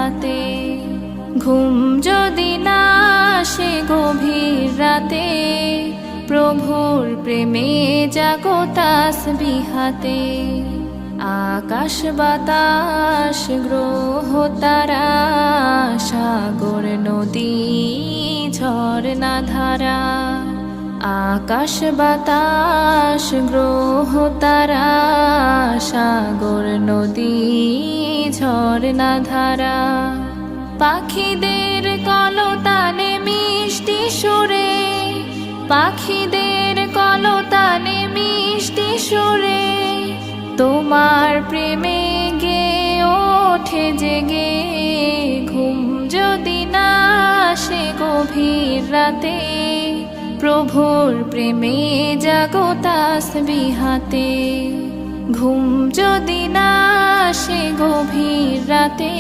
বিহাতে। ঘুম যদি না আসে গভীর রাতে, প্রভুর প্রেমে জাগো তাসবিহাতে। আকাশ বাতাস গ্রহ তারা, সাগর নদী ঝরনা ধারা। আকাশ বাতাস গ্রহ তারা, সাগর নদী ঝরনা ধারা। পাখিদের কলতানে মিষ্টি সুরে, পাখিদের কলতানে মিষ্টি সুরে, তোমার প্রেমে গে ওঠে জেগে। ঘুম যদি না আসে গভীর রাতে, প্রভুর প্রেমে জাগো তাসবিহাতে। ঘুম যদি না আসে গভীর রাতে,